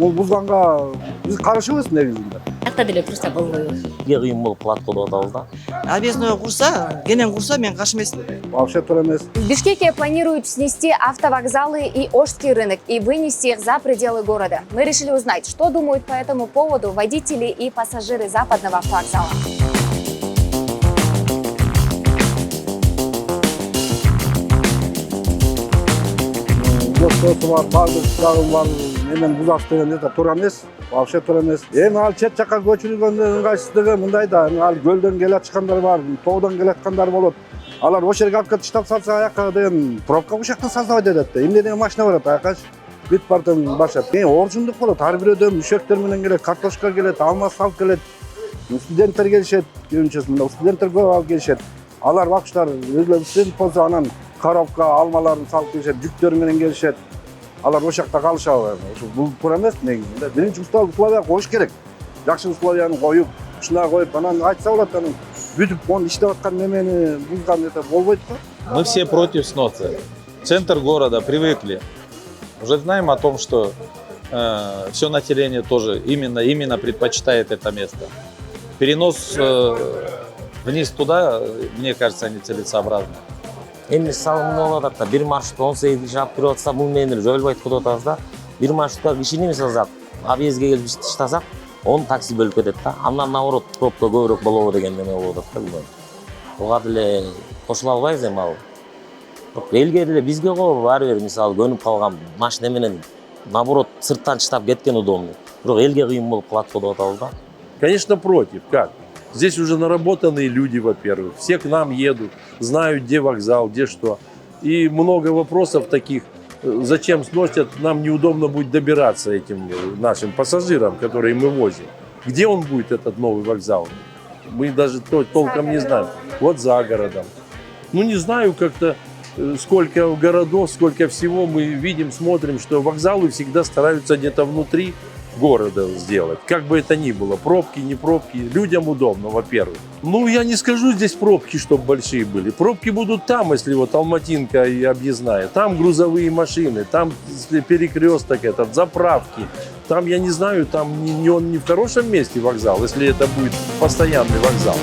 Бул бузганга биз каршыбыз негизинде. Акта деле просто болбойбу. Кыйын болуп калат деп атабыз да. Объездной курса, кенен курса мен каршы эмесмин. Вообще туура эмес. В Бишкеке планируют снести автовокзалы и Ошский рынок и вынести их за пределы города. Мы решили узнать, что думают по этому поводу водители и пассажиры западного автовокзала. Жокчосу бар, бардык дагы бар. Менен бузак деген это туура эмес. Вообще туура эмес. Эми ал чет жакка көчүрүлгөндүн ыңгайсыздыгы мындай да, ал көлдөн келаткандар бар, тоодон келаткандар болот. Алар ошол жерге алып кетип таштап салса аяка деген пробка ушакта создавать этет да. Эмне деген машина барат аякачы? Бүт бартын башат. Орчундук болот. Ар бирөөдөн мүшөктөр менен келет, картошка келет, алма салып келет. Студенттер келишет, көбүнчөсү мында студенттер көп алып келишет. Алар бакчылар өзүлөрү студент болсо анан коробка алмаларын салып келишет, жүктөр менен келишет. Алар ошакта калышабы. Бул туура эмес негизинде. Биринчи условия коюш керек. Жакшы условияны коюп, ушундай коюп, анан айтса болот, анан бүтүп он иштеп аткан немени бузган это болбойт го. Мы все против сноса. Центр города привыкли. Уже знаем о том, что все население тоже именно предпочитает это место. Перенос вниз туда, мне кажется, нецелесообразно. Эми салымын болуп атат да, бир маршрут 18 киши алып кирип атса, бул менен жолбойт деп атабыз да. Бир маршрутка кишини мисалзак, объездге келип таштасак, 10 такси бөлүп кетет да. Андан наоборот пробка көбүрөөк болобу деген неме болуп атат да бул. Буга деле кошула албайбыз эми ал. Элге деле бизге го ар бир мисалы көнүп калган машина менен наоборот сырттан чыдап кеткен удобный. Бирок элге кыйын болуп калат деп атабыз да. Конечно, против. Как? Здесь уже наработанные люди, во-первых. Все к нам едут, знают, где вокзал, где что. И много вопросов таких. Зачем сносят? Нам неудобно будет добираться этим нашим пассажирам, которые мы возим. Где он будет, этот новый вокзал? Мы даже толком не знаем. Вот за городом. Ну, не знаю, как-то сколько городов, сколько всего мы видим, смотрим, что вокзалы всегда стараются где-то внутри города сделать. Как бы это ни было, пробки, не пробки, людям удобно, во-первых. Ну, я не скажу здесь пробки, чтобы большие были. Пробки будут там, если вот Алматинка и объездная. Там грузовые машины, там перекресток этот, заправки. Там, я не знаю, там он не в хорошем месте вокзал, если это будет постоянный вокзал.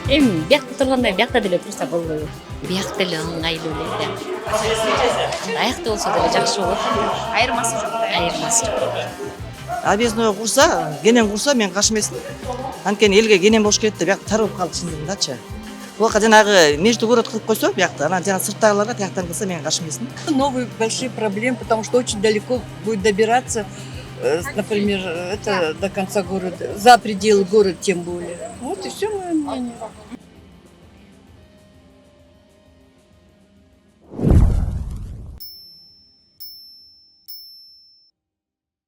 Эми биякта тургандай биякта деле просто болбойбу. Бияк деле ыңгайлуу эле. Аякта болсо деле жакшы болот. Айырмасы жоқ. Айырмасы жок. Объездной курса, кенен курса мен каршы эмесмин. Анткени элге кенен болуш керек деп биякта таралып калды чындыгындачы. Буга жанагы междугород кылып койсо биякта, анан жана сырттагыларга тияктан кылса мен каршы эмесмин. Новые большие проблемы, потому что очень далеко будет добираться, например, это до конца города, за пределы города тем более. Вот и все мое мнение.